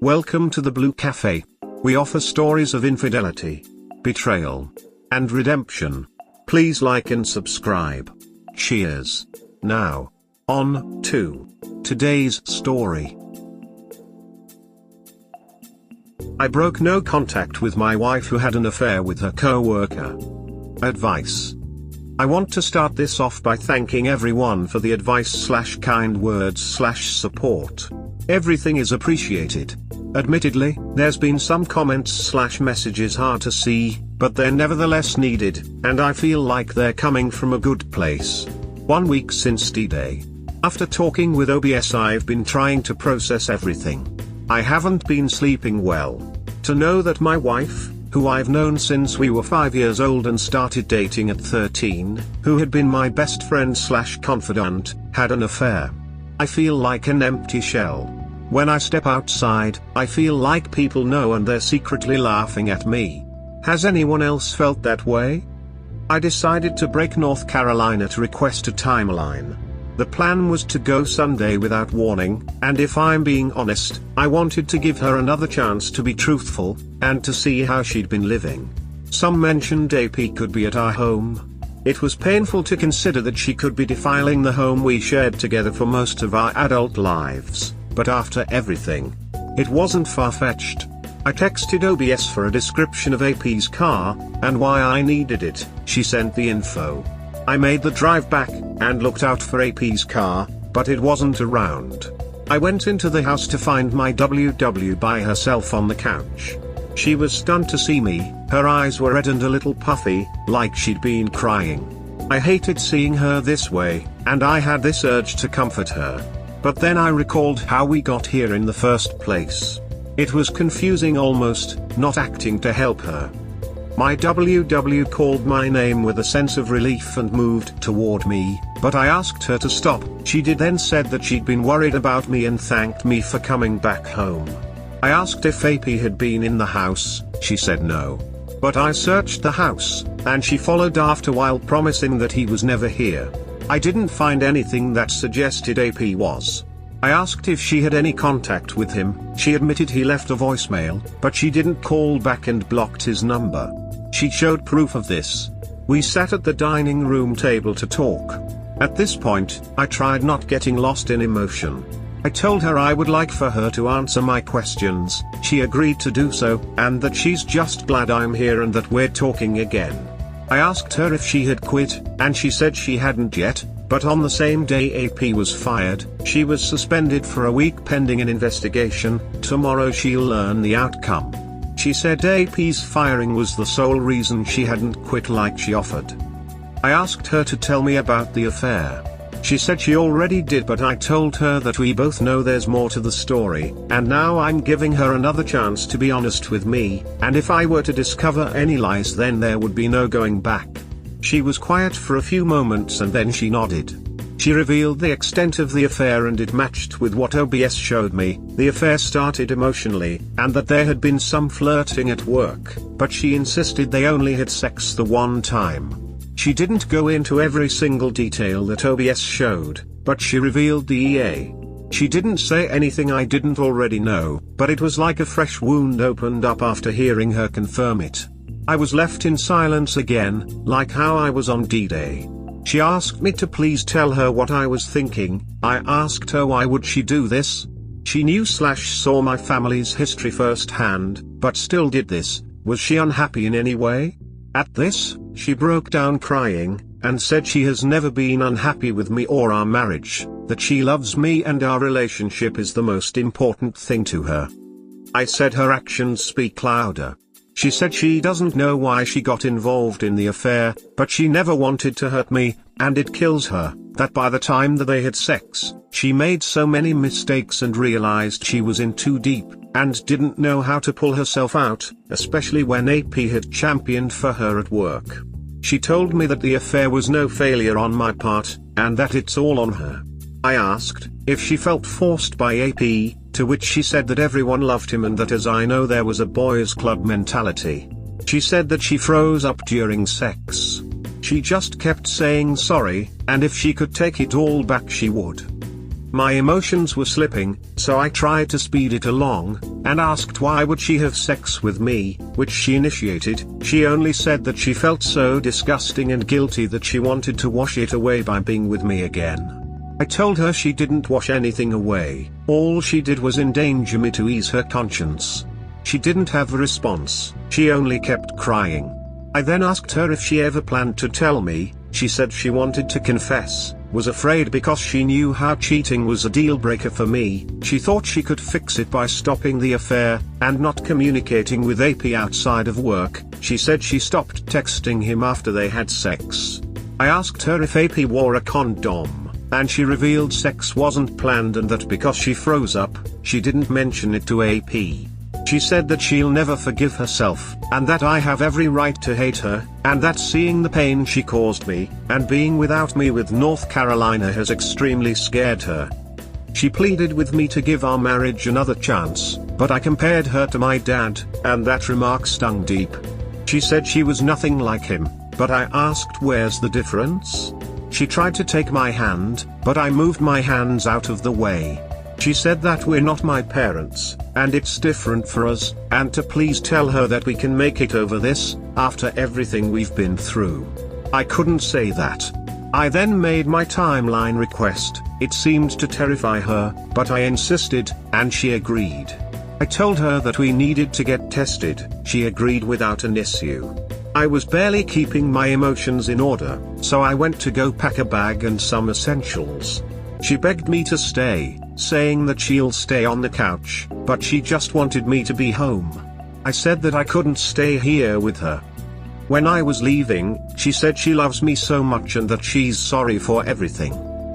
Welcome to the Blue Cafe. We offer stories of infidelity, betrayal, and redemption. Please like and subscribe. Cheers. Now, on to today's story. I broke no contact with my wife who had an affair with her co-worker. Advice. I want to start this off by thanking everyone for the advice/kind words/support. Everything is appreciated. Admittedly, there's been some comments/messages hard to see, but they're nevertheless needed, and I feel like they're coming from a good place. 1 week since D-Day. After talking with OBS, I've been trying to process everything. I haven't been sleeping well. To know that my wife, who I've known since we were 5 years old and started dating at 13, who had been my best friend/confidant, had an affair. I feel like an empty shell. When I step outside, I feel like people know and they're secretly laughing at me. Has anyone else felt that way? I decided to break North Carolina to request a timeline. The plan was to go Sunday without warning, and if I'm being honest, I wanted to give her another chance to be truthful, and to see how she'd been living. Some mentioned AP could be at our home. It was painful to consider that she could be defiling the home we shared together for most of our adult lives, but after everything, it wasn't far-fetched. I texted OBS for a description of AP's car, and why I needed it. She sent the info. I made the drive back, and looked out for AP's car, but it wasn't around. I went into the house to find my WW by herself on the couch. She was stunned to see me, her eyes were red and a little puffy, like she'd been crying. I hated seeing her this way, and I had this urge to comfort her. But then I recalled how we got here in the first place. It was confusing, almost not acting to help her. My WW called my name with a sense of relief and moved toward me, but I asked her to stop. She did, then said that she'd been worried about me and thanked me for coming back home. I asked if AP had been in the house. She said no. But I searched the house, and she followed after while promising that he was never here. I didn't find anything that suggested AP was. I asked if she had any contact with him. She admitted he left a voicemail, but she didn't call back and blocked his number. She showed proof of this. We sat at the dining room table to talk. At this point, I tried not getting lost in emotion. I told her I would like for her to answer my questions. She agreed to do so, and that she's just glad I'm here and that we're talking again. I asked her if she had quit, and she said she hadn't yet, but on the same day AP was fired. She was suspended for a week pending an investigation. Tomorrow she'll learn the outcome. She said AP's firing was the sole reason she hadn't quit like she offered. I asked her to tell me about the affair. She said she already did, but I told her that we both know there's more to the story, and now I'm giving her another chance to be honest with me, and if I were to discover any lies then there would be no going back. She was quiet for a few moments and then she nodded. She revealed the extent of the affair and it matched with what OBS showed me. The affair started emotionally, and that there had been some flirting at work, but she insisted they only had sex the one time. She didn't go into every single detail that OBS showed, but she revealed the EA. She didn't say anything I didn't already know, but it was like a fresh wound opened up after hearing her confirm it. I was left in silence again, like how I was on D-Day. She asked me to please tell her what I was thinking. I asked her why would she do this? She knew/saw my family's history firsthand, but still did this. Was she unhappy in any way? At this, she broke down crying, and said she has never been unhappy with me or our marriage, that she loves me and our relationship is the most important thing to her. I said her actions speak louder. She said she doesn't know why she got involved in the affair, but she never wanted to hurt me, and it kills her, that by the time that they had sex, she made so many mistakes and realized she was in too deep, and didn't know how to pull herself out, especially when AP had championed for her at work. She told me that the affair was no failure on my part, and that it's all on her. I asked if she felt forced by AP, to which she said that everyone loved him and that as I know there was a boys' club mentality. She said that she froze up during sex. She just kept saying sorry, and if she could take it all back she would. My emotions were slipping, so I tried to speed it along, and asked why would she have sex with me, which she initiated. She only said that she felt so disgusting and guilty that she wanted to wash it away by being with me again. I told her she didn't wash anything away, all she did was endanger me to ease her conscience. She didn't have a response, she only kept crying. I then asked her if she ever planned to tell me. She said she wanted to confess, was afraid because she knew how cheating was a deal breaker for me. She thought she could fix it by stopping the affair, and not communicating with AP outside of work. She said she stopped texting him after they had sex. I asked her if AP wore a condom, and she revealed sex wasn't planned and that because she froze up, she didn't mention it to AP. She said that she'll never forgive herself, and that I have every right to hate her, and that seeing the pain she caused me, and being without me with North Carolina has extremely scared her. She pleaded with me to give our marriage another chance, but I compared her to my dad, and that remark stung deep. She said she was nothing like him, but I asked where's the difference? She tried to take my hand, but I moved my hands out of the way. She said that we're not my parents, and it's different for us, and to please tell her that we can make it over this, after everything we've been through. I couldn't say that. I then made my timeline request. It seemed to terrify her, but I insisted, and she agreed. I told her that we needed to get tested. She agreed without an issue. I was barely keeping my emotions in order, so I went to go pack a bag and some essentials. She begged me to stay, saying that she'll stay on the couch, but she just wanted me to be home. I said that I couldn't stay here with her. When I was leaving, she said she loves me so much and that she's sorry for everything.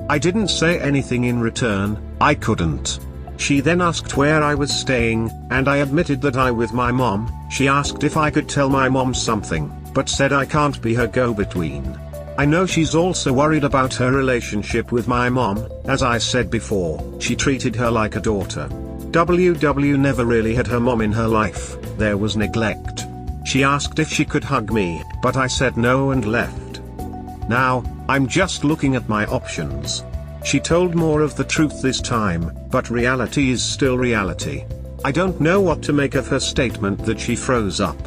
I didn't say anything in return, I couldn't. She then asked where I was staying, and I admitted that I with my mom. She asked if I could tell my mom something, but said I can't be her go-between. I know she's also worried about her relationship with my mom. As I said before, she treated her like a daughter. WW never really had her mom in her life, there was neglect. She asked if she could hug me, but I said no and left. Now, I'm just looking at my options. She told more of the truth this time, but reality is still reality. I don't know what to make of her statement that she froze up.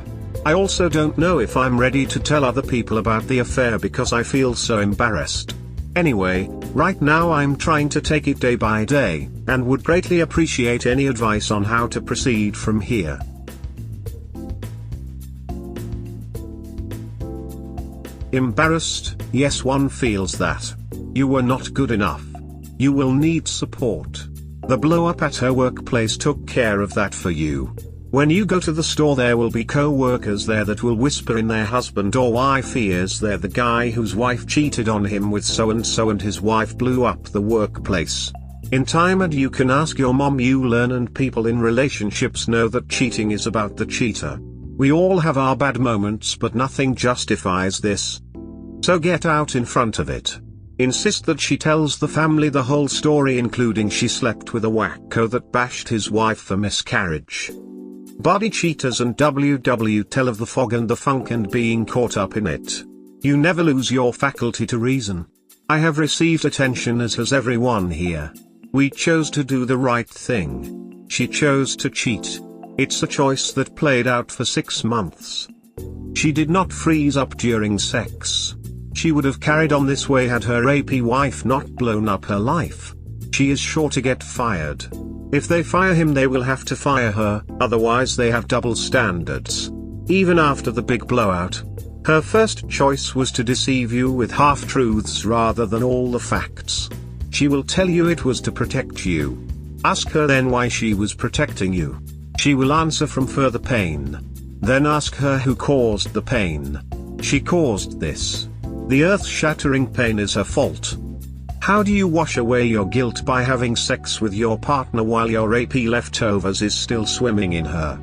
I also don't know if I'm ready to tell other people about the affair because I feel so embarrassed. Anyway, right now I'm trying to take it day by day, and would greatly appreciate any advice on how to proceed from here. Embarrassed? Yes, one feels that. You were not good enough. You will need support. The blow-up at her workplace took care of that for you. When you go to the store, there will be co-workers there that will whisper in their husband or wife ears they're the guy whose wife cheated on him with so-and-so and his wife blew up the workplace. In time, and you can ask your mom, you learn, and people in relationships know that cheating is about the cheater. We all have our bad moments, but nothing justifies this. So get out in front of it. Insist that she tells the family the whole story, including she slept with a wacko that bashed his wife for miscarriage. Body cheaters and WW tell of the fog and the funk and being caught up in it. You never lose your faculty to reason. I have received attention, as has everyone here. We chose to do the right thing. She chose to cheat. It's a choice that played out for 6 months. She did not freeze up during sex. She would have carried on this way had her AP wife not blown up her life. She is sure to get fired. If they fire him, they will have to fire her, otherwise they have double standards. Even after the big blowout, her first choice was to deceive you with half-truths rather than all the facts. She will tell you it was to protect you. Ask her then why she was protecting you. She will answer from further pain. Then ask her who caused the pain. She caused this. The earth-shattering pain is her fault. How do you wash away your guilt? By having sex with your partner while your AP leftovers is still swimming in her.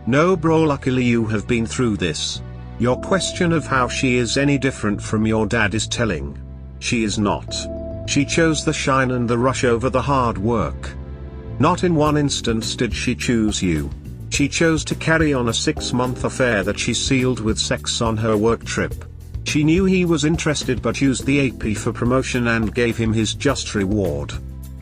No bro, luckily you have been through this. Your question of how she is any different from your dad is telling. She is not. She chose the shine and the rush over the hard work. Not in one instance did she choose you. She chose to carry on a 6-month affair that she sealed with sex on her work trip. She knew he was interested but used the AP for promotion and gave him his just reward.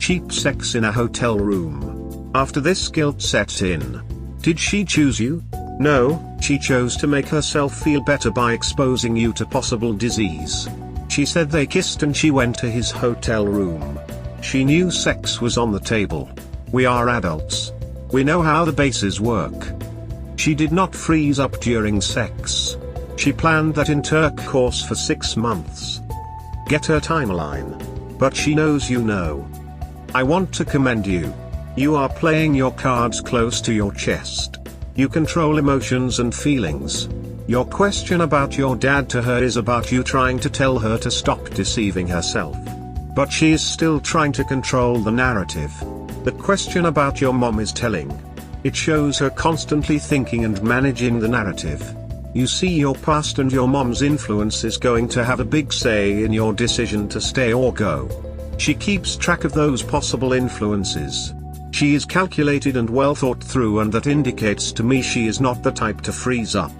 Cheap sex in a hotel room. After this, guilt set in. Did she choose you? No, she chose to make herself feel better by exposing you to possible disease. She said they kissed and she went to his hotel room. She knew sex was on the table. We are adults. We know how the bases work. She did not freeze up during sex. She planned that intercourse for 6 months. Get her timeline. But she knows you know. I want to commend you. You are playing your cards close to your chest. You control emotions and feelings. Your question about your dad to her is about you trying to tell her to stop deceiving herself. But she is still trying to control the narrative. The question about your mom is telling. It shows her constantly thinking and managing the narrative. You see, your past and your mom's influence is going to have a big say in your decision to stay or go. She keeps track of those possible influences. She is calculated and well thought through, and that indicates to me she is not the type to freeze up.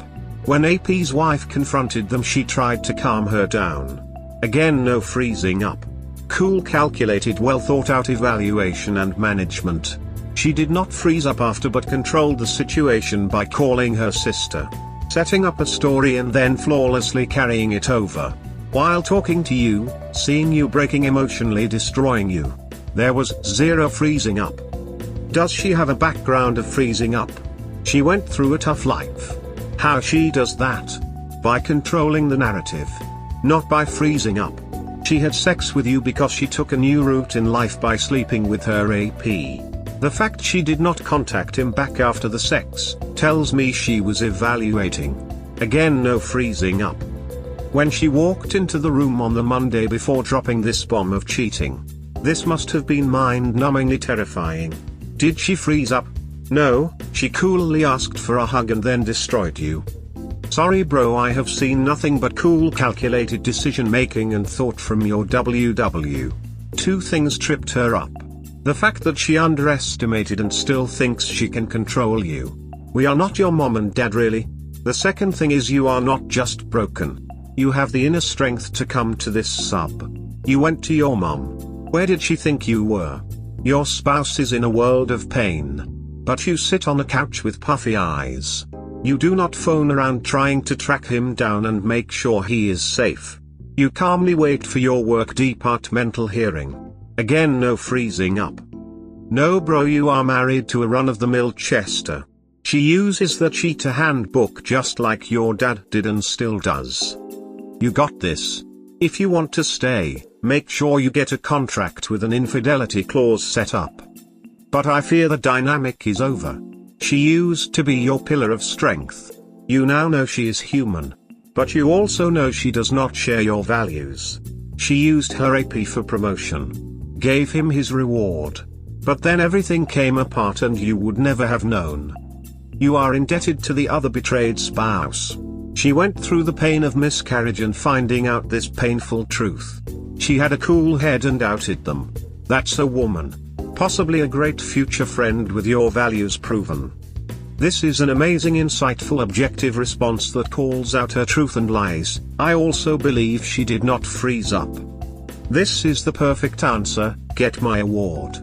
When AP's wife confronted them, she tried to calm her down. Again, no freezing up. Cool, calculated, well thought out evaluation and management. She did not freeze up after, but controlled the situation by calling her sister, setting up a story and then flawlessly carrying it over. While talking to you, seeing you breaking, emotionally destroying you. There was zero freezing up. Does she have a background of freezing up? She went through a tough life. How she does that? By controlling the narrative. Not by freezing up. She had sex with you because she took a new route in life by sleeping with her AP. The fact she did not contact him back after the sex tells me she was evaluating. Again, no freezing up. When she walked into the room on the Monday before dropping this bomb of cheating, this must have been mind-numbingly terrifying. Did she freeze up? No, she coolly asked for a hug and then destroyed you. Sorry bro, I have seen nothing but cool, calculated decision making and thought from your WW. 2 things tripped her up. The fact that she underestimated and still thinks she can control you. We are not your mom and dad really. The second thing is you are not just broken. You have the inner strength to come to this sub. You went to your mom. Where did she think you were? Your spouse is in a world of pain. But you sit on a couch with puffy eyes. You do not phone around trying to track him down and make sure he is safe. You calmly wait for your work departmental hearing. Again, no freezing up. No bro, you are married to a run-of-the-mill Chester. She uses the cheater handbook just like your dad did and still does. You got this. If you want to stay, make sure you get a contract with an infidelity clause set up. But I fear the dynamic is over. She used to be your pillar of strength. You now know she is human. But you also know she does not share your values. She used her AP for promotion. Gave him his reward. But then everything came apart and you would never have known. You are indebted to the other betrayed spouse. She went through the pain of miscarriage and finding out this painful truth. She had a cool head and outed them. That's a woman. Possibly a great future friend with your values proven. This is an amazing, insightful, objective response that calls out her truth and lies. I also believe she did not freeze up. This is the perfect answer, get my award.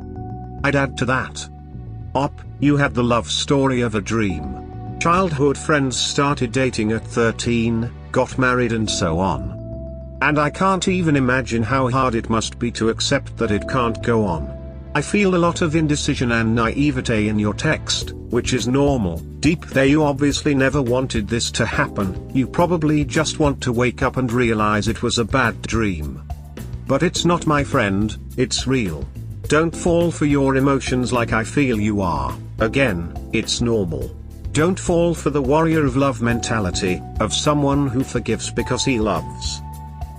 I'd add to that. You had the love story of a dream. Childhood friends, started dating at 13, got married and so on. And I can't even imagine how hard it must be to accept that it can't go on. I feel a lot of indecision and naivete in your text, which is normal. Deep there, you obviously never wanted this to happen. You probably just want to wake up and realize it was a bad dream. But it's not, my friend, it's real. Don't fall for your emotions like I feel you are. Again, it's normal. Don't fall for the warrior of love mentality, of someone who forgives because he loves.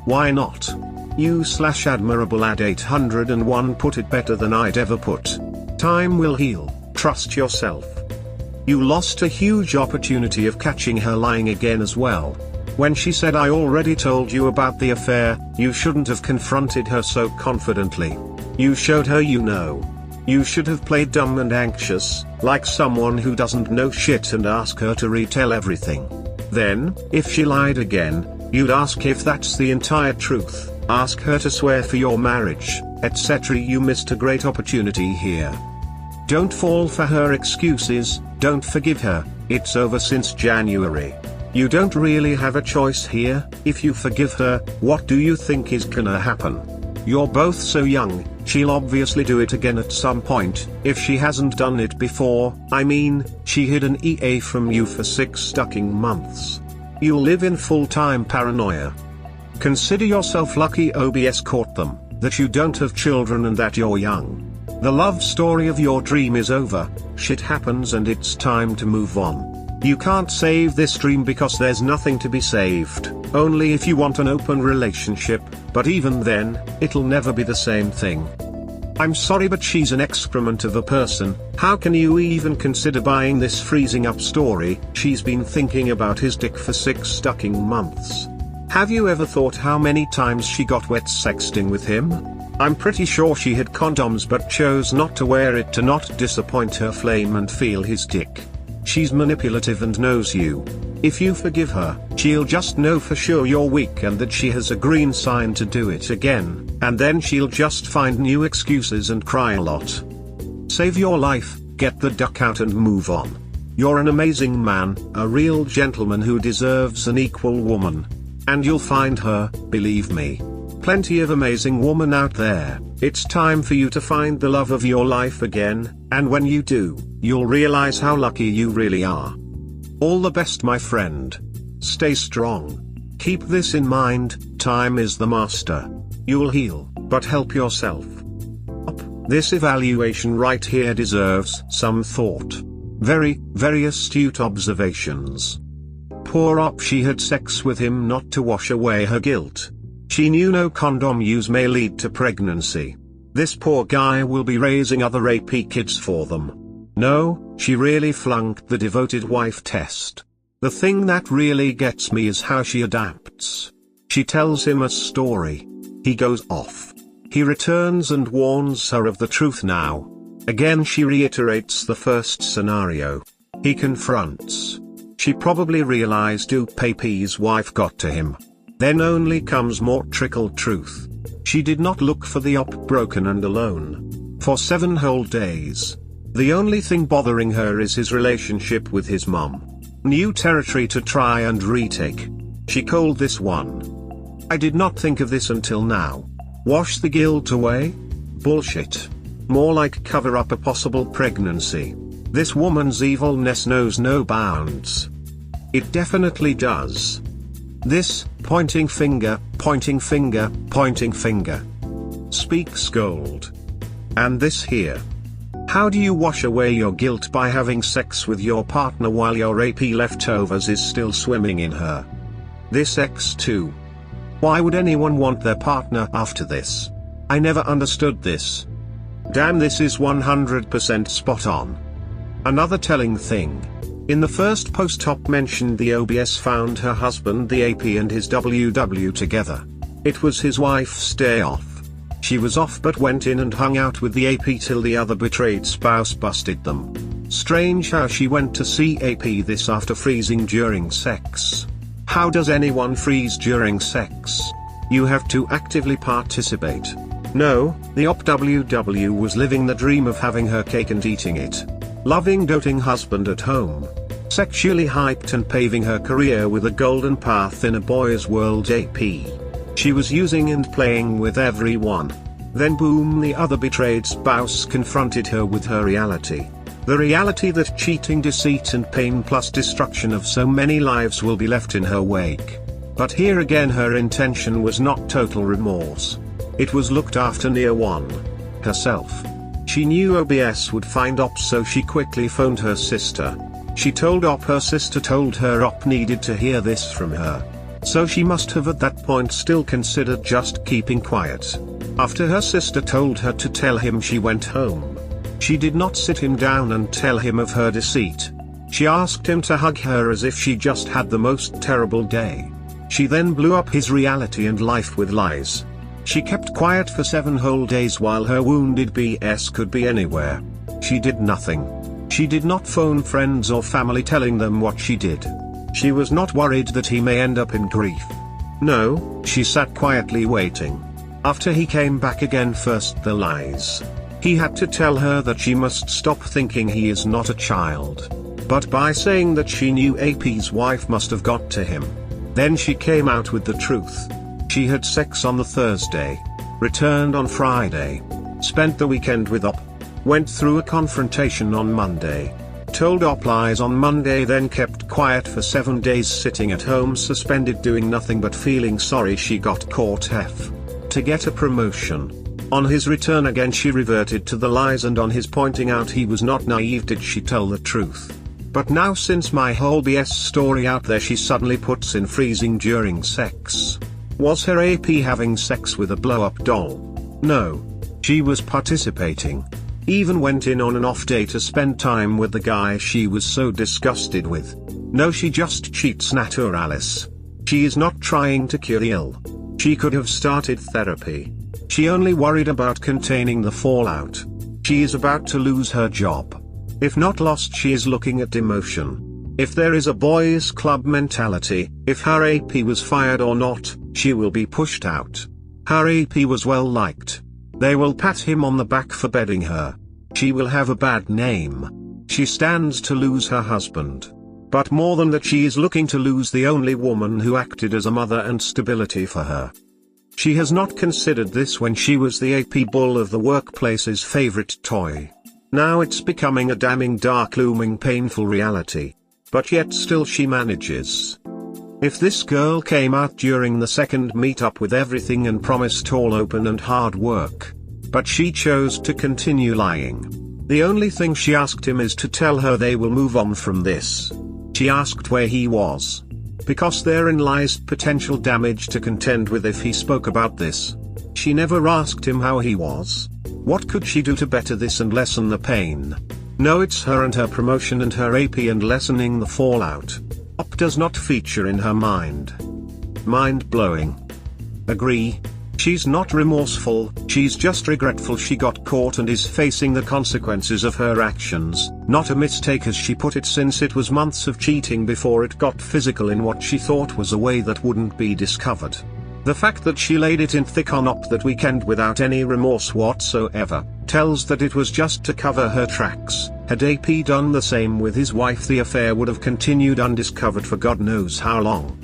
Why not? You/admirable ad 801 put it better than I'd ever put. Time will heal, trust yourself. You lost a huge opportunity of catching her lying again as well. When she said I already told you about the affair, you shouldn't have confronted her so confidently. You showed her you know. You should have played dumb and anxious, like someone who doesn't know shit, and ask her to retell everything. Then, if she lied again, you'd ask if that's the entire truth, ask her to swear for your marriage, etc. You missed a great opportunity here. Don't fall for her excuses, don't forgive her, it's over since January. You don't really have a choice here. If you forgive her, what do you think is gonna happen? You're both so young, she'll obviously do it again at some point, if she hasn't done it before. I mean, she hid an EA from you for 6 fucking months. You'll live in full-time paranoia. Consider yourself lucky OBS caught them, that you don't have children and that you're young. The love story of your dream is over, shit happens and it's time to move on. You can't save this dream because there's nothing to be saved, only if you want an open relationship, but even then, it'll never be the same thing. I'm sorry but she's an excrement of a person. How can you even consider buying this freezing up story? She's been thinking about his dick for 6 fucking months. Have you ever thought how many times she got wet sexting with him? I'm pretty sure she had condoms but chose not to wear it to not disappoint her flame and feel his dick. She's manipulative and knows you. If you forgive her, she'll just know for sure you're weak and that she has a green sign to do it again, and then she'll just find new excuses and cry a lot. Save your life, get the duck out and move on. You're an amazing man, a real gentleman who deserves an equal woman. And you'll find her, believe me. Plenty of amazing women out there. It's time for you to find the love of your life again, and when you do, you'll realize how lucky you really are. All the best, my friend. Stay strong. Keep this in mind, time is the master. You'll heal, but help yourself. This evaluation right here deserves some thought. Very, very astute observations. Poor op, she had sex with him not to wash away her guilt. She knew no condom use may lead to pregnancy. This poor guy will be raising other AP kids for them. No, she really flunked the devoted wife test. The thing that really gets me is how she adapts. She tells him a story. He goes off. He returns and warns her of the truth now. Again she reiterates the first scenario. He confronts. She probably realized AP's wife got to him. Then only comes more trickled truth. She did not look for the op broken and alone. For 7 whole days. The only thing bothering her is his relationship with his mom. New territory to try and retake. She called this one. I did not think of this until now. Wash the guilt away? Bullshit. More like cover up a possible pregnancy. This woman's evilness knows no bounds. It definitely does. This, pointing finger, pointing finger, pointing finger. Speaks gold. And this here. How do you wash away your guilt by having sex with your partner while your AP leftovers is still swimming in her? This X2. Why would anyone want their partner after this? I never understood this. Damn, this is 100% spot on. Another telling thing. In the first post op mentioned the OBS found her husband the AP and his WW together. It was his wife's day off. She was off but went in and hung out with the AP till the other betrayed spouse busted them. Strange how she went to see AP this after freezing during sex. How does anyone freeze during sex? You have to actively participate. No, the op WW was living the dream of having her cake and eating it. Loving doting husband at home. Sexually hyped and paving her career with a golden path in a boy's world AP. She was using and playing with everyone. Then boom, the other betrayed spouse confronted her with her reality. The reality that cheating, deceit and pain plus destruction of so many lives will be left in her wake. But here again her intention was not total remorse. It was looked after near one. Herself. She knew OBS would find op, so she quickly phoned her sister. She told op her sister told her op needed to hear this from her. So she must have at that point still considered just keeping quiet. After her sister told her to tell him, she went home. She did not sit him down and tell him of her deceit. She asked him to hug her as if she just had the most terrible day. She then blew up his reality and life with lies. She kept quiet for 7 whole days while her wounded BS could be anywhere. She did nothing. She did not phone friends or family telling them what she did. She was not worried that he may end up in grief. No, she sat quietly waiting. After he came back again, first the lies. He had to tell her that she must stop thinking he is not a child. But by saying that she knew AP's wife must have got to him. Then she came out with the truth. She had sex on the Thursday. Returned on Friday. Spent the weekend with OP. Went through a confrontation on Monday. Told OP lies on Monday, then kept quiet for 7 days, sitting at home suspended doing nothing but feeling sorry she got caught to get a promotion. On his return again she reverted to the lies, and on his pointing out he was not naive did she tell the truth. But now since my whole BS story out there, she suddenly puts in freezing during sex. Was her AP having sex with a blow-up doll? No. She was participating. Even went in on an off day to spend time with the guy she was so disgusted with. No, she just cheats naturalis. She is not trying to cure the ill. She could have started therapy. She only worried about containing the fallout. She is about to lose her job. If not lost, she is looking at demotion. If there is a boys' club mentality, if her AP was fired or not, she will be pushed out. Her AP was well liked. They will pat him on the back for bedding her. She will have a bad name. She stands to lose her husband. But more than that, she is looking to lose the only woman who acted as a mother and stability for her. She has not considered this when she was the AP bull of the workplace's favorite toy. Now it's becoming a damning dark, looming, painful reality. But yet still she manages. If this girl came out during the second meetup with everything and promised all open and hard work. But she chose to continue lying. The only thing she asked him is to tell her they will move on from this. She asked where he was. Because therein lies potential damage to contend with if he spoke about this. She never asked him how he was. What could she do to better this and lessen the pain? No, it's her and her promotion and her AP and lessening the fallout. OP does not feature in her mind. Mind-blowing. Agree. She's not remorseful, she's just regretful she got caught and is facing the consequences of her actions. Not a mistake as she put it, since it was months of cheating before it got physical in what she thought was a way that wouldn't be discovered. The fact that she laid it in thick on OP that weekend without any remorse whatsoever, tells that it was just to cover her tracks. Had AP done the same with his wife, the affair would have continued undiscovered for God knows how long.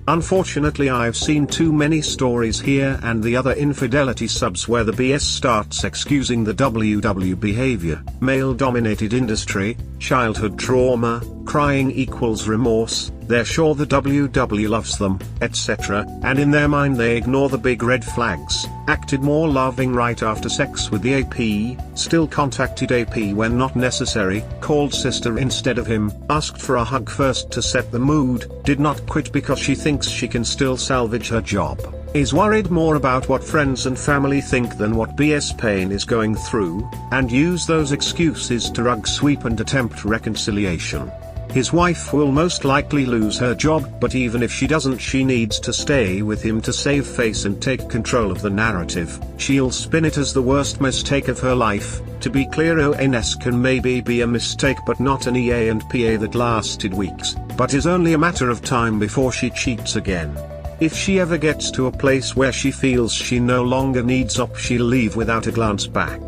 Unfortunately, I've seen too many stories here and the other infidelity subs where the BS starts excusing the WW behavior, male-dominated industry, childhood trauma, crying equals remorse, they're sure the WW loves them, etc., and in their mind they ignore the big red flags. Acted more loving right after sex with the AP, still contacted AP when not necessary, called sister instead of him, asked for a hug first to set the mood, did not quit because she thinks she can still salvage her job, is worried more about what friends and family think than what BS pain is going through, and use those excuses to rug sweep and attempt reconciliation. His wife will most likely lose her job, but even if she doesn't, she needs to stay with him to save face and take control of the narrative. She'll spin it as the worst mistake of her life. To be clear, ONS can maybe be a mistake but not an EA and PA that lasted weeks, but is only a matter of time before she cheats again. If she ever gets to a place where she feels she no longer needs OP, she'll leave without a glance back.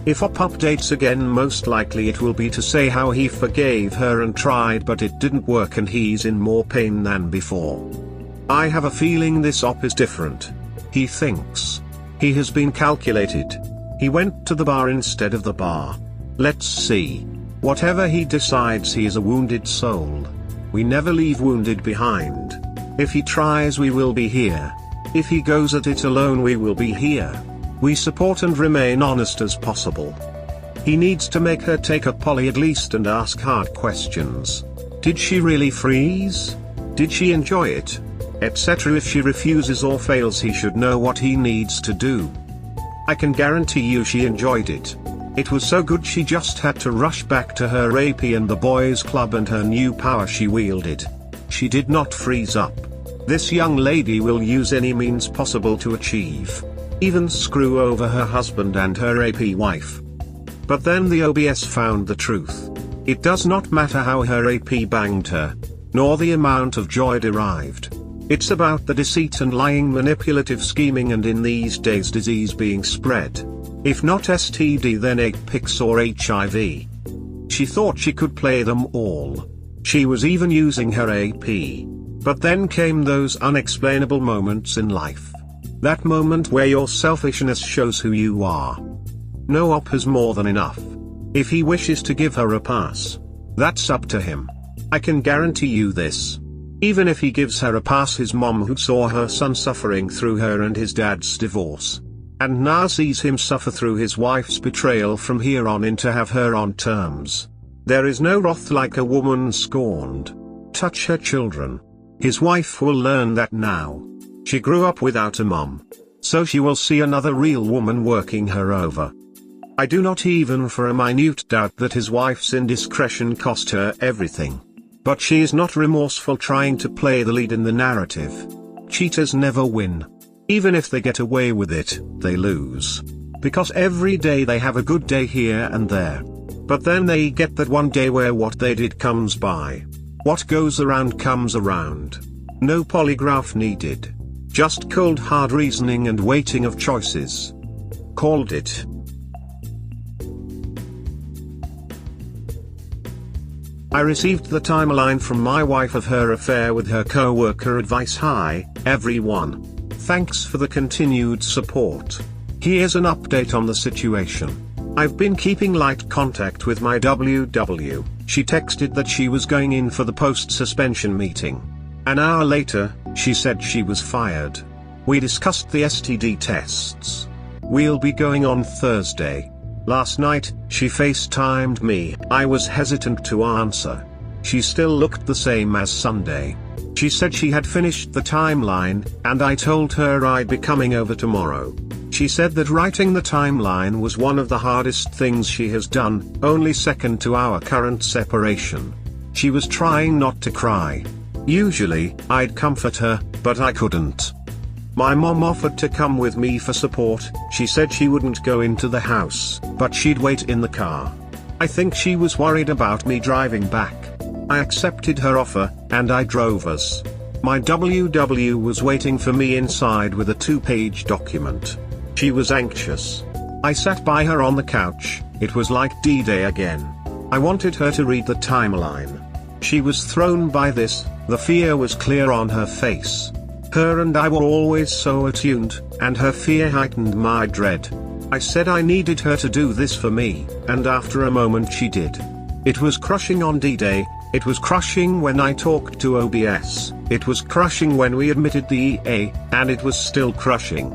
If OP updates again, most likely it will be to say how he forgave her and tried but it didn't work and he's in more pain than before. I have a feeling this OP is different. He thinks. He has been calculated. He went to the bar instead of the bar. Let's see. Whatever he decides, he is a wounded soul. We never leave wounded behind. If he tries, we will be here. If he goes at it alone, we will be here. We support and remain honest as possible. He needs to make her take a poly at least and ask hard questions. Did she really freeze? Did she enjoy it? Etc. If she refuses or fails, he should know what he needs to do. I can guarantee you she enjoyed it. It was so good she just had to rush back to her AP and the boys' club and her new power she wielded. She did not freeze up. This young lady will use any means possible to achieve. Even screw over her husband and her AP wife. But then the OBS found the truth. It does not matter how her AP banged her, nor the amount of joy derived. It's about the deceit and lying, manipulative scheming, and in these days disease being spread. If not STD then Apex or HIV. She thought she could play them all. She was even using her AP. But then came those unexplainable moments in life. That moment where your selfishness shows who you are. No op has more than enough. If he wishes to give her a pass, that's up to him. I can guarantee you this. Even if he gives her a pass, his mom, who saw her son suffering through her and his dad's divorce, and now sees him suffer through his wife's betrayal from here on in, to have her on terms. There is no wrath like a woman scorned. Touch her children. His wife will learn that now. She grew up without a mom. So she will see another real woman working her over. I do not even for a minute doubt that his wife's indiscretion cost her everything. But she is not remorseful, trying to play the lead in the narrative. Cheaters never win. Even if they get away with it, they lose. Because every day they have a good day here and there. But then they get that one day where what they did comes by. What goes around comes around. No polygraph needed. Just cold hard reasoning and weighting of choices. Called it. I received the timeline from my wife of her affair with her co-worker. Advice. Hi, everyone. Thanks for the continued support. Here's an update on the situation. I've been keeping light contact with my WW. She texted that she was going in for the post-suspension meeting. An hour later, she said she was fired. We discussed the STD tests. We'll be going on Thursday. Last night, she FaceTimed me. I was hesitant to answer. She still looked the same as Sunday. She said she had finished the timeline, and I told her I'd be coming over tomorrow. She said that writing the timeline was one of the hardest things she has done, only second to our current separation. She was trying not to cry. Usually, I'd comfort her, but I couldn't. My mom offered to come with me for support. She said she wouldn't go into the house, but she'd wait in the car. I think she was worried about me driving back. I accepted her offer, and I drove us. My WW was waiting for me inside with a 2-page document. She was anxious. I sat by her on the couch. It was like D-Day again. I wanted her to read the timeline. She was thrown by this. The fear was clear on her face. Her and I were always so attuned, and her fear heightened my dread. I said I needed her to do this for me, and after a moment she did. It was crushing on D-Day. It was crushing when I talked to OBS. It was crushing when we admitted the EA, and it was still crushing.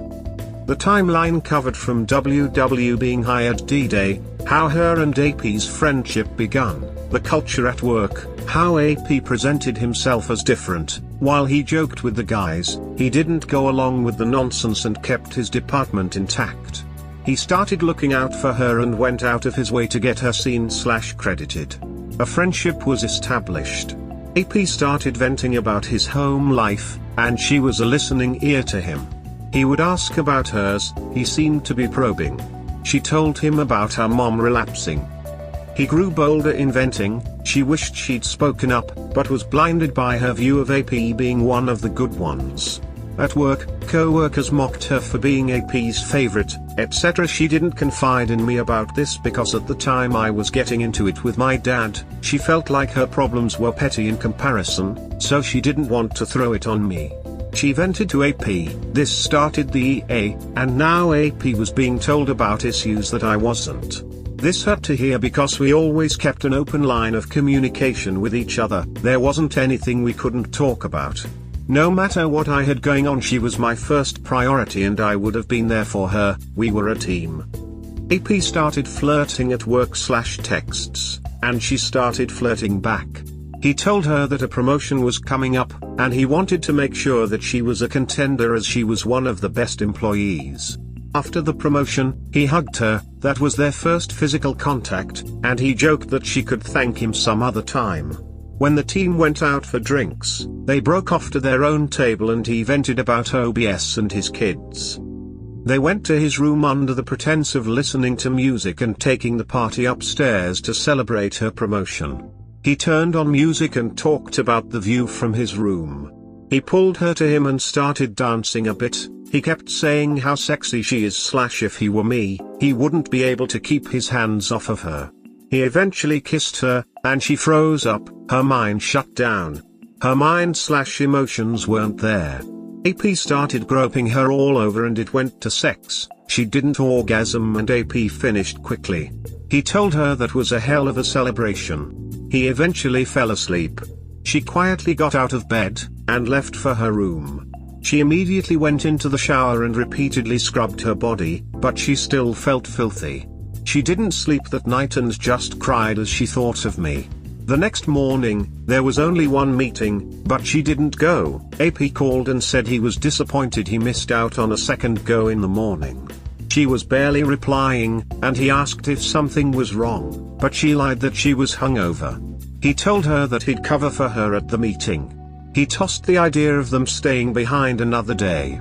The timeline covered from WW being hired D-Day, how her and AP's friendship begun, the culture at work, how AP presented himself as different. While he joked with the guys, he didn't go along with the nonsense and kept his department intact. He started looking out for her and went out of his way to get her seen/credited. A friendship was established. AP started venting about his home life, and she was a listening ear to him. He would ask about hers. He seemed to be probing. She told him about her mom relapsing. He grew bolder in venting. She wished she'd spoken up, but was blinded by her view of AP being one of the good ones. At work, co-workers mocked her for being AP's favorite, etc. She didn't confide in me about this because at the time I was getting into it with my dad. She felt like her problems were petty in comparison, so she didn't want to throw it on me. She vented to AP. This started the EA, and now AP was being told about issues that I wasn't. This hurt to hear because we always kept an open line of communication with each other. There wasn't anything we couldn't talk about. No matter what I had going on, she was my first priority and I would have been there for her. We were a team. AP started flirting at work/texts, and she started flirting back. He told her that a promotion was coming up, and he wanted to make sure that she was a contender as she was one of the best employees. After the promotion, he hugged her. That was their first physical contact, and he joked that she could thank him some other time. When the team went out for drinks, they broke off to their own table and he vented about OBS and his kids. They went to his room under the pretense of listening to music and taking the party upstairs to celebrate her promotion. He turned on music and talked about the view from his room. He pulled her to him and started dancing a bit. He kept saying how sexy she is / if he were me, he wouldn't be able to keep his hands off of her. He eventually kissed her, and she froze up, her mind shut down. Her mind / emotions weren't there. AP started groping her all over and it went to sex. She didn't orgasm and AP finished quickly. He told her that was a hell of a celebration. He eventually fell asleep. She quietly got out of bed, and left for her room. She immediately went into the shower and repeatedly scrubbed her body, but she still felt filthy. She didn't sleep that night and just cried as she thought of me. The next morning, there was only one meeting, but she didn't go. AP called and said he was disappointed he missed out on a second go in the morning. She was barely replying, and he asked if something was wrong, but she lied that she was hungover. He told her that he'd cover for her at the meeting. He tossed the idea of them staying behind another day.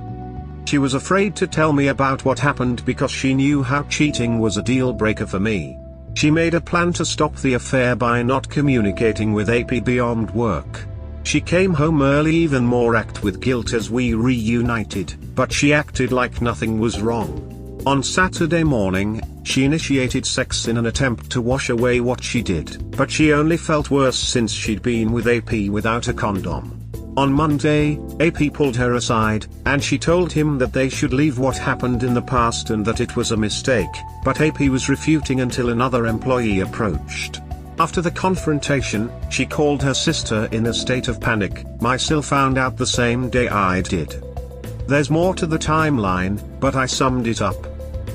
She was afraid to tell me about what happened because she knew how cheating was a deal breaker for me. She made a plan to stop the affair by not communicating with AP beyond work. She came home early, even more racked with guilt as we reunited, but she acted like nothing was wrong. On Saturday morning, she initiated sex in an attempt to wash away what she did, but she only felt worse since she'd been with AP without a condom. On Monday, AP pulled her aside, and she told him that they should leave what happened in the past and that it was a mistake, but AP was refuting until another employee approached. After the confrontation, she called her sister in a state of panic. My sil found out the same day I did. There's more to the timeline, but I summed it up.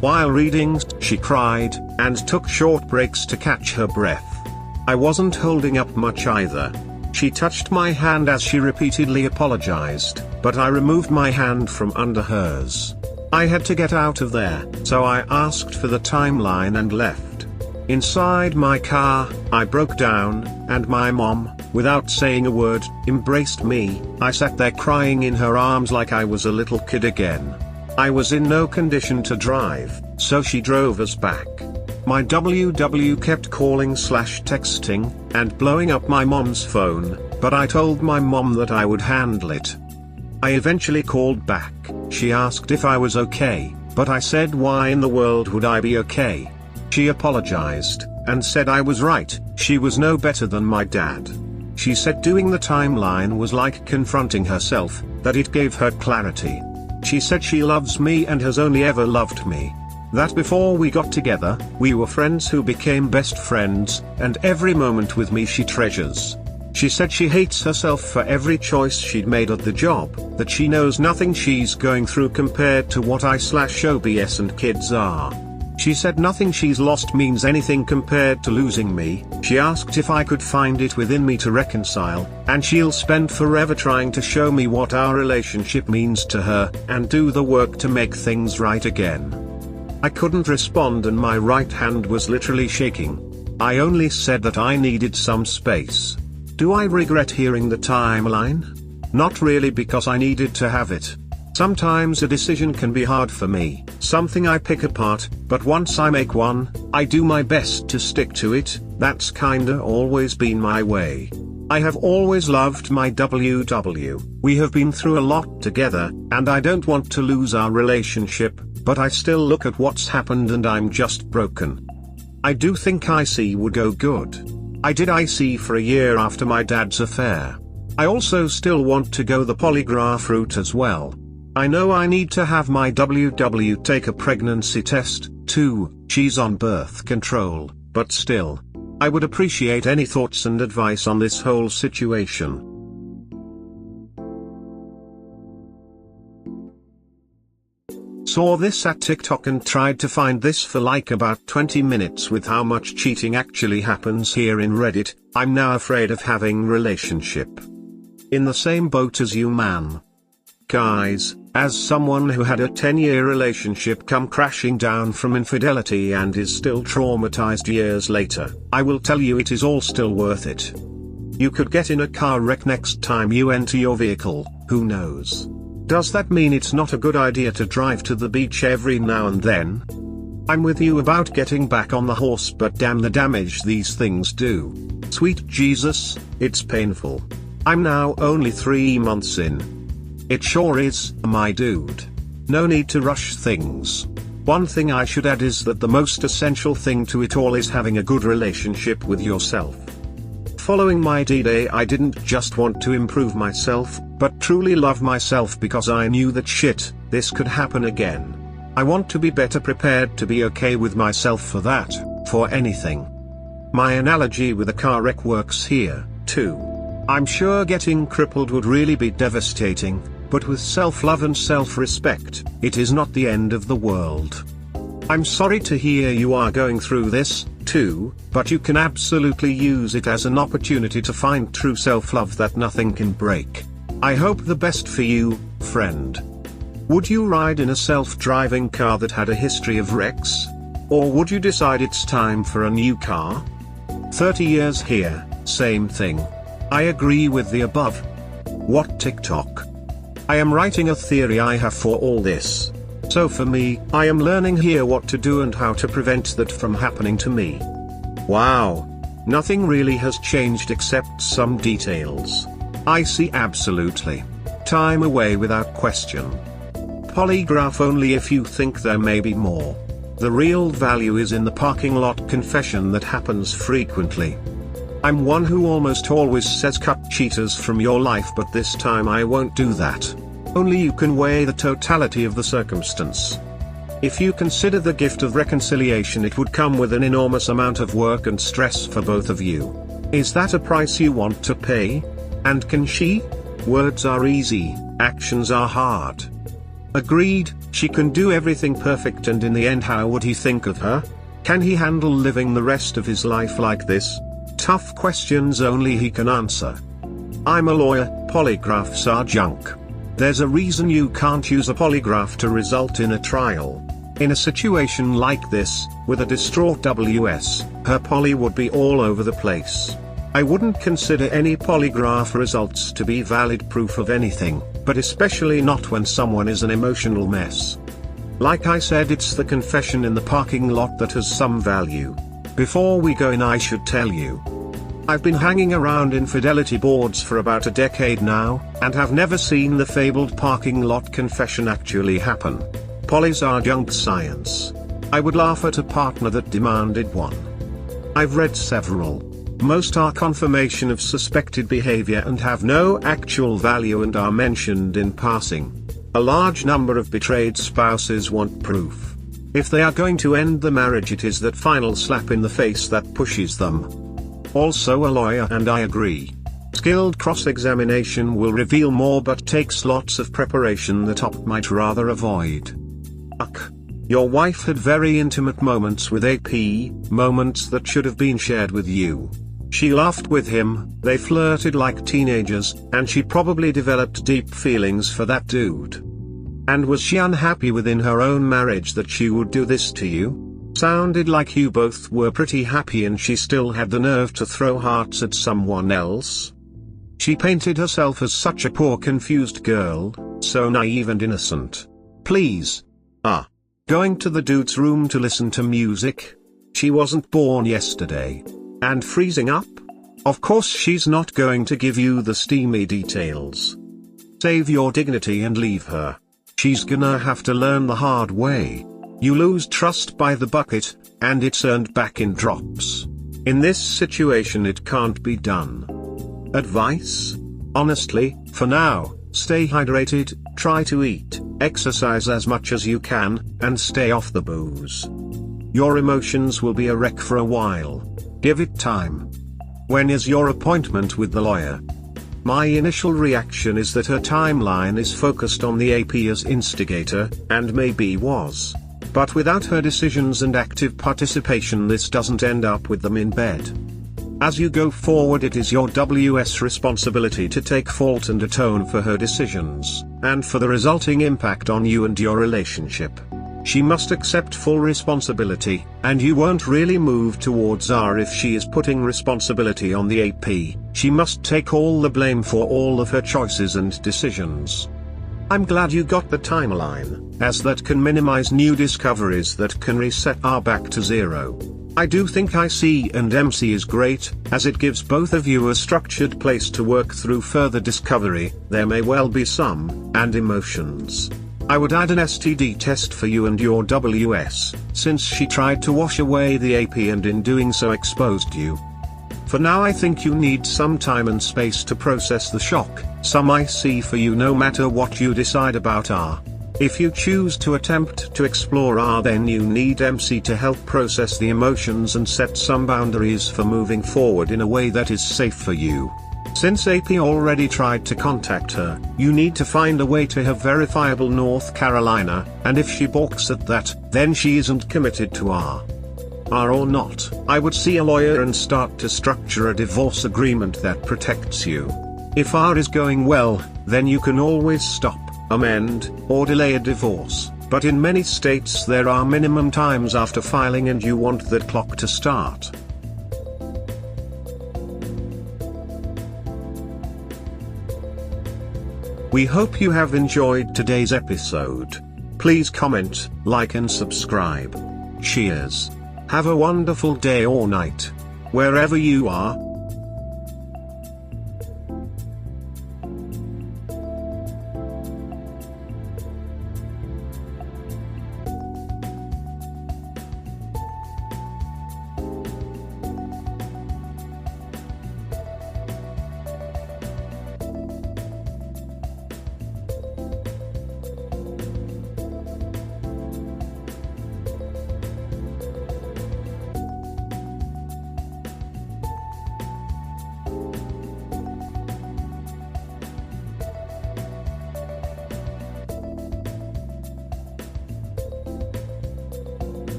While reading, she cried, and took short breaks to catch her breath. I wasn't holding up much either. She touched my hand as she repeatedly apologized, but I removed my hand from under hers. I had to get out of there, so I asked for the timeline and left. Inside my car, I broke down, and my mom, without saying a word, embraced me. I sat there crying in her arms like I was a little kid again. I was in no condition to drive, so she drove us back. My WW kept calling / texting, and blowing up my mom's phone, but I told my mom that I would handle it. I eventually called back. She asked if I was okay, but I said why in the world would I be okay? She apologized, and said I was right, she was no better than my dad. She said doing the timeline was like confronting herself, that it gave her clarity. She said she loves me and has only ever loved me. That before we got together, we were friends who became best friends, and every moment with me she treasures. She said she hates herself for every choice she'd made at the job, that she knows nothing she's going through compared to what I/OBS and kids are. She said nothing she's lost means anything compared to losing me. She asked if I could find it within me to reconcile, and she'll spend forever trying to show me what our relationship means to her, and do the work to make things right again. I couldn't respond and my right hand was literally shaking. I only said that I needed some space. Do I regret hearing the timeline? Not really, because I needed to have it. Sometimes a decision can be hard for me, something I pick apart, but once I make one, I do my best to stick to it. That's kinda always been my way. I have always loved my WW. We have been through a lot together, and I don't want to lose our relationship, but I still look at what's happened and I'm just broken. I do think IC would go good. I did IC for a year after my dad's affair. I also still want to go the polygraph route as well. I know I need to have my WW take a pregnancy test, too. She's on birth control, but still. I would appreciate any thoughts and advice on this whole situation. Saw this at TikTok and tried to find this for like about 20 minutes. With how much cheating actually happens here in Reddit, I'm now afraid of having relationship. In the same boat as you, man. Guys, as someone who had a 10-year relationship come crashing down from infidelity and is still traumatized years later, I will tell you it is all still worth it. You could get in a car wreck next time you enter your vehicle, who knows? Does that mean it's not a good idea to drive to the beach every now and then? I'm with you about getting back on the horse, but damn the damage these things do. Sweet Jesus, it's painful. I'm now only 3 months in. It sure is, my dude. No need to rush things. One thing I should add is that the most essential thing to it all is having a good relationship with yourself. Following my D-Day, I didn't just want to improve myself, but truly love myself, because I knew that shit, this could happen again. I want to be better prepared to be okay with myself for that, for anything. My analogy with a car wreck works here, too. I'm sure getting crippled would really be devastating, but with self-love and self-respect, it is not the end of the world. I'm sorry to hear you are going through this, too, but you can absolutely use it as an opportunity to find true self-love that nothing can break. I hope the best for you, friend. Would you ride in a self-driving car that had a history of wrecks? Or would you decide it's time for a new car? 30 years here, same thing. I agree with the above. What TikTok? I am writing a theory I have for all this. So for me, I am learning here what to do and how to prevent that from happening to me. Wow. Nothing really has changed except some details. I see, absolutely. Time away without question. Polygraph only if you think there may be more. The real value is in the parking lot confession that happens frequently. I'm one who almost always says cut cheaters from your life, but this time I won't do that. Only you can weigh the totality of the circumstance. If you consider the gift of reconciliation, it would come with an enormous amount of work and stress for both of you. Is that a price you want to pay? And can she? Words are easy, actions are hard. Agreed, she can do everything perfect, and in the end how would he think of her? Can he handle living the rest of his life like this? Tough questions only he can answer. I'm a lawyer, polygraphs are junk. There's a reason you can't use a polygraph to result in a trial. In a situation like this, with a distraught WS, her poly would be all over the place. I wouldn't consider any polygraph results to be valid proof of anything, but especially not when someone is an emotional mess. Like I said, it's the confession in the parking lot that has some value. Before we go in, I should tell you, I've been hanging around infidelity boards for about a decade now, and have never seen the fabled parking lot confession actually happen. Polys are junk science. I would laugh at a partner that demanded one. I've read several. Most are confirmation of suspected behavior and have no actual value and are mentioned in passing. A large number of betrayed spouses want proof. If they are going to end the marriage, it is that final slap in the face that pushes them. Also a lawyer, and I agree. Skilled cross-examination will reveal more, but takes lots of preparation that op might rather avoid. Your wife had very intimate moments with AP, moments that should have been shared with you. She laughed with him, they flirted like teenagers, and she probably developed deep feelings for that dude. And was she unhappy within her own marriage that she would do this to you? Sounded like you both were pretty happy and she still had the nerve to throw hearts at someone else. She painted herself as such a poor confused girl, so naive and innocent. Please. Going to the dude's room to listen to music? She wasn't born yesterday. And freezing up? Of course she's not going to give you the steamy details. Save your dignity and leave her. She's gonna have to learn the hard way. You lose trust by the bucket, and it's earned back in drops. In this situation it can't be done. Advice? Honestly, for now, stay hydrated, try to eat, exercise as much as you can, and stay off the booze. Your emotions will be a wreck for a while. Give it time. When is your appointment with the lawyer? My initial reaction is that her timeline is focused on the AP as instigator, and maybe was. But without her decisions and active participation, this doesn't end up with them in bed. As you go forward, it is your WS responsibility to take fault and atone for her decisions, and for the resulting impact on you and your relationship. She must accept full responsibility, and you won't really move towards her if she is putting responsibility on the AP. She must take all the blame for all of her choices and decisions. I'm glad you got the timeline, as that can minimize new discoveries that can reset our back to zero. I do think IC and MC is great, as it gives both of you a structured place to work through further discovery. There may well be some, and emotions. I would add an STD test for you and your WS, since she tried to wash away the AP and in doing so exposed you. For now I think you need some time and space to process the shock. Some IC for you no matter what you decide about R. If you choose to attempt to explore R, then you need MC to help process the emotions and set some boundaries for moving forward in a way that is safe for you. Since AP already tried to contact her, you need to find a way to have verifiable North Carolina, and if she balks at that, then she isn't committed to R. R or not, I would see a lawyer and start to structure a divorce agreement that protects you. If R is going well, then you can always stop, amend, or delay a divorce, but in many states there are minimum times after filing and you want that clock to start. We hope you have enjoyed today's episode. Please comment, like and subscribe. Cheers. Have a wonderful day or night, wherever you are.